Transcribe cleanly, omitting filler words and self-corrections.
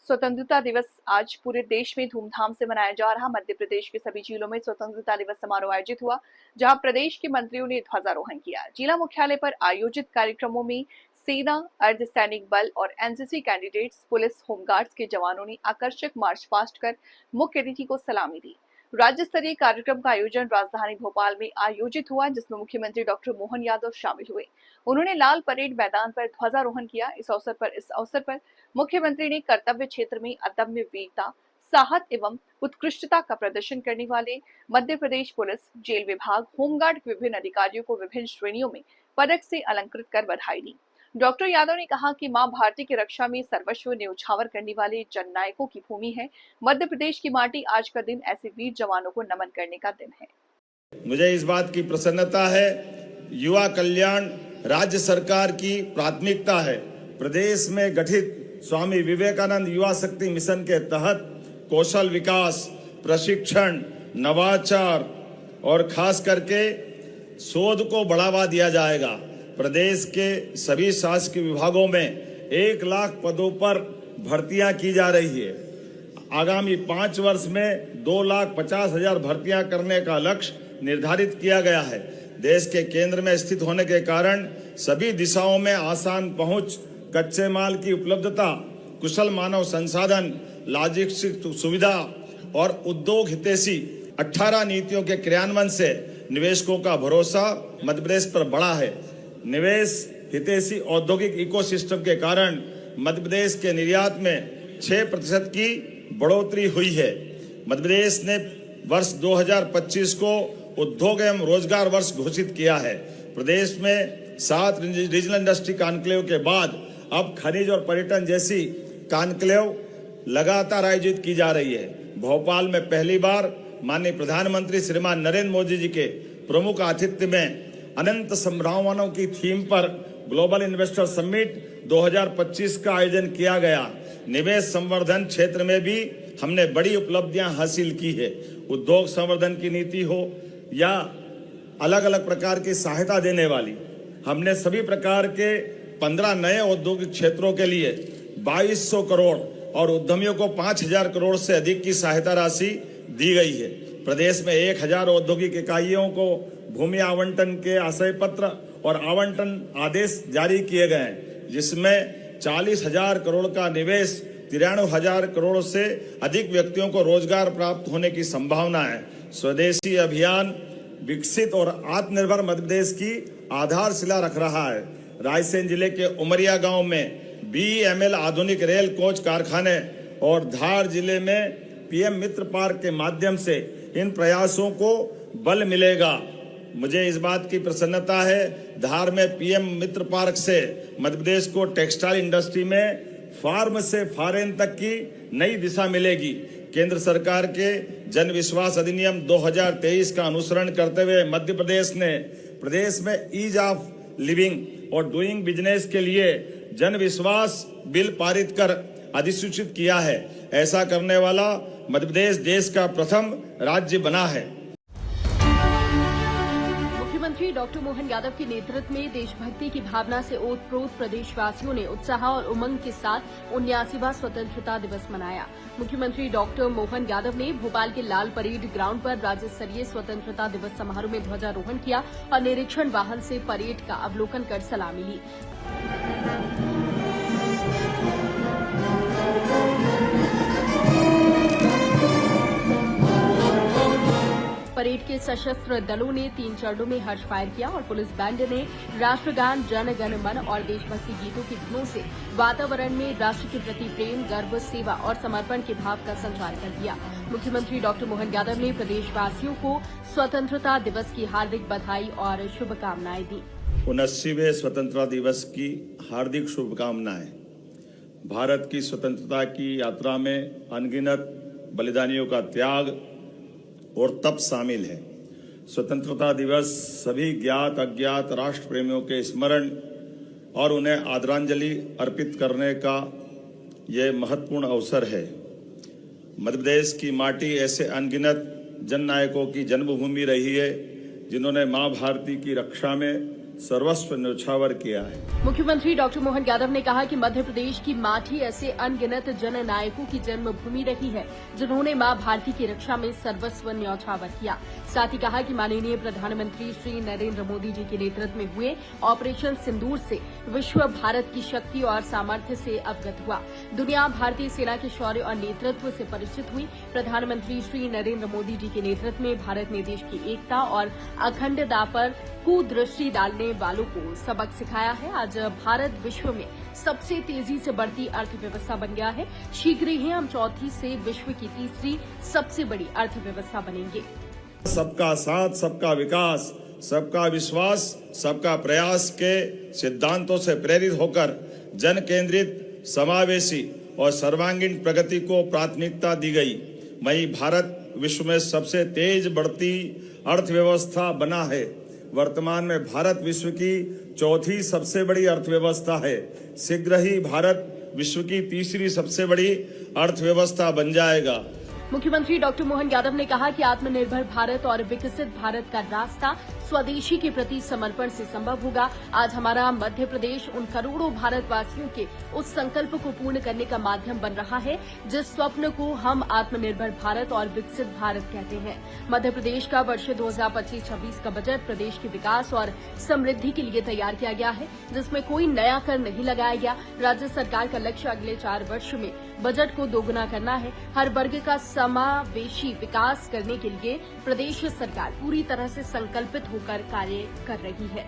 स्वतंत्रता दिवस आज पूरे देश में धूमधाम से मनाया जा रहा। मध्य प्रदेश के सभी जिलों में स्वतंत्रता दिवस समारोह आयोजित हुआ, जहां प्रदेश के मंत्रियों ने ध्वजारोहण किया। जिला मुख्यालय पर आयोजित कार्यक्रमों में सेना, अर्धसैनिक बल और एनसीसी कैंडिडेट्स, पुलिस, होमगार्ड्स के जवानों ने आकर्षक मार्च पास्ट कर मुख्य अतिथि को सलामी दी। राज्य स्तरीय कार्यक्रम का आयोजन राजधानी भोपाल में आयोजित हुआ, जिसमें मुख्यमंत्री डॉक्टर मोहन यादव शामिल हुए। उन्होंने लाल परेड मैदान पर ध्वजारोहण किया। इस अवसर पर मुख्यमंत्री ने कर्तव्य क्षेत्र में अदम्य वीरता, साहस एवं उत्कृष्टता का प्रदर्शन करने वाले मध्य प्रदेश पुलिस, जेल विभाग, होमगार्ड के विभिन्न अधिकारियों को विभिन्न श्रेणियों में पदक से अलंकृत कर बधाई दी। डॉक्टर यादव ने कहा कि मां भारती की रक्षा में सर्वस्व न्यौछावर करने वाले जननायकों की भूमि है। मध्य प्रदेश की माटी आज का दिन ऐसे वीर जवानों को नमन करने का दिन है। मुझे इस बात की प्रसन्नता है, युवा कल्याण राज्य सरकार की प्राथमिकता है। प्रदेश में गठित स्वामी विवेकानंद युवा शक्ति मिशन के तहत कौशल विकास, प्रशिक्षण, नवाचार और खास करके शोध को बढ़ावा दिया जाएगा। प्रदेश के सभी शासकीय विभागों में 1 लाख पदों पर भर्तियां की जा रही है। आगामी 5 वर्ष में 2,50,000 भर्तियां करने का लक्ष्य निर्धारित किया गया है। देश के केंद्र में स्थित होने के कारण सभी दिशाओं में आसान पहुंच, कच्चे माल की उपलब्धता, कुशल मानव संसाधन, लॉजिस्टिक सुविधा और उद्योग हितैषी 18 नीतियों के क्रियान्वयन से निवेशकों का भरोसा मध्य प्रदेश पर बढ़ा है। निवेश हितैषी औद्योगिक इकोसिस्टम के कारण मध्य प्रदेश के निर्यात में 6% की बढ़ोतरी हुई है। मध्य प्रदेश ने वर्ष 2025 को उद्योग एवं रोजगार वर्ष घोषित किया है। प्रदेश में 7 रीजनल इंडस्ट्री कॉन्क्लेव के बाद अब खनिज और पर्यटन जैसी कॉन्क्लेव लगातार आयोजित की जा रही है। भोपाल में पहली बार माननीय प्रधानमंत्री श्रीमान नरेंद्र मोदी जी के प्रमुख आतिथ्य में अनंत संभावनाओं की थीम पर ग्लोबल इन्वेस्टर समिट 2025 का आयोजन किया गया। निवेश संवर्धन क्षेत्र में भी हमने बड़ी उपलब्धियां हासिल की है। उद्योग संवर्धन की नीति हो या अलग अलग प्रकार की सहायता देने वाली, हमने सभी प्रकार के 15 नए औद्योगिक क्षेत्रों के लिए 2200 करोड़ और उद्यमियों को 5,000 करोड़ से अधिक की सहायता राशि दी गई है। प्रदेश में 1,000 औद्योगिक इकाइयों को भूमि आवंटन के आशय पत्र और आवंटन आदेश जारी किए गए हैं, जिसमें 40,000 करोड़ का निवेश, 93,000 करोड़ से अधिक व्यक्तियों को रोजगार प्राप्त होने की संभावना है। स्वदेशी अभियान विकसित और आत्मनिर्भर मध्य प्रदेश की आधारशिला रख रहा है। रायसेन जिले के उमरिया गांव में BEML आधुनिक रेल कोच कारखाने और धार जिले में PM मित्र पार्क के माध्यम से इन प्रयासों को बल मिलेगा। मुझे इस बात की प्रसन्नता है, धार में PM मित्र पार्क से मध्य प्रदेश को टेक्सटाइल इंडस्ट्री में फार्म से फॉरेन तक की नई दिशा मिलेगी। केंद्र सरकार के जन विश्वास अधिनियम 2023 का अनुसरण करते हुए मध्य प्रदेश ने प्रदेश में ईज ऑफ लिविंग और डूइंग बिजनेस के लिए जन विश्वास बिल पारित कर अधिसूचित किया है। ऐसा करने वाला मध्य प्रदेश देश का प्रथम राज्य बना है। मुख्यमंत्री डॉक्टर मोहन यादव के नेतृत्व में देशभक्ति की भावना से ओतप्रोत प्रदेशवासियों ने उत्साह और उमंग के साथ 79वां स्वतंत्रता दिवस मनाया। मुख्यमंत्री डॉक्टर मोहन यादव ने भोपाल के लाल परेड ग्राउंड पर राज्य स्तरीय स्वतंत्रता दिवस समारोह में ध्वजारोहण किया और निरीक्षण वाहन से परेड का अवलोकन कर सलामी ली। परेड के सशस्त्र दलों ने 3 चरणों में हर्ष फायर किया और पुलिस बैंड ने राष्ट्रगान, जन गण मन और देशभक्ति गीतों की धुनों से वातावरण में राष्ट्र के प्रति प्रेम, गर्व, सेवा और समर्पण के भाव का संचार कर दिया। मुख्यमंत्री डॉक्टर मोहन यादव ने प्रदेशवासियों को स्वतंत्रता दिवस की हार्दिक बधाई और शुभकामनाएं दी। 79वें स्वतंत्रता दिवस की हार्दिक शुभकामनाएं। भारत की स्वतंत्रता की यात्रा में अनगिनत बलिदानियों का त्याग और तप शामिल है। स्वतंत्रता दिवस सभी ज्ञात अज्ञात राष्ट्र प्रेमियों के स्मरण और उन्हें आदरांजलि अर्पित करने का यह महत्वपूर्ण अवसर है। मध्य प्रदेश की माटी ऐसे अनगिनत जननायकों की जन्मभूमि रही है, जिन्होंने मां भारती की रक्षा में सर्वस्व न्यौछावर किया है। मुख्यमंत्री डॉक्टर मोहन यादव ने कहा कि मध्य प्रदेश की माटी ऐसे अनगिनत जननायकों की जन्मभूमि रही है जिन्होंने मां भारती की रक्षा में सर्वस्व न्यौछावर किया। साथ ही कहा कि माननीय प्रधानमंत्री श्री नरेंद्र मोदी जी के नेतृत्व में हुए ऑपरेशन सिंदूर से विश्व भारत की शक्ति और सामर्थ्य से अवगत हुआ। दुनिया भारतीय सेना के शौर्य और नेतृत्व से परिचित हुई। प्रधानमंत्री श्री नरेंद्र मोदी जी के नेतृत्व में भारत ने देश की एकता और अखंडता पर कुदृष्टि डालने वालों को सबक सिखाया है। आज भारत विश्व में सबसे तेजी से बढ़ती अर्थव्यवस्था बन गया है। शीघ्र ही हम चौथी से विश्व की तीसरी सबसे बड़ी अर्थव्यवस्था बनेंगे। सबका साथ, सबका विकास, सबका विश्वास, सबका प्रयास के सिद्धांतों से प्रेरित होकर जन केंद्रित, समावेशी और सर्वांगीण प्रगति को प्राथमिकता दी गई। वहीं भारत विश्व में सबसे तेज बढ़ती अर्थव्यवस्था बना है। वर्तमान में भारत विश्व की चौथी सबसे बड़ी अर्थव्यवस्था है। शीघ्र ही भारत विश्व की तीसरी सबसे बड़ी अर्थव्यवस्था बन जाएगा। मुख्यमंत्री डॉक्टर मोहन यादव ने कहा कि आत्मनिर्भर भारत और विकसित भारत का रास्ता स्वदेशी के प्रति समर्पण से संभव होगा। आज हमारा मध्य प्रदेश उन करोड़ों भारतवासियों के उस संकल्प को पूर्ण करने का माध्यम बन रहा है जिस स्वप्न को हम आत्मनिर्भर भारत और विकसित भारत कहते हैं। मध्य प्रदेश का वर्ष 2025-26 का बजट प्रदेश के विकास और समृद्धि के लिए तैयार किया गया है, जिसमें कोई नया कर नहीं लगाया गया। राज्य सरकार का लक्ष्य अगले 4 वर्ष में बजट को दोगुना करना है। हर वर्ग का समावेशी विकास करने के लिए प्रदेश सरकार पूरी तरह से संकल्पित होकर कार्य कर रही है।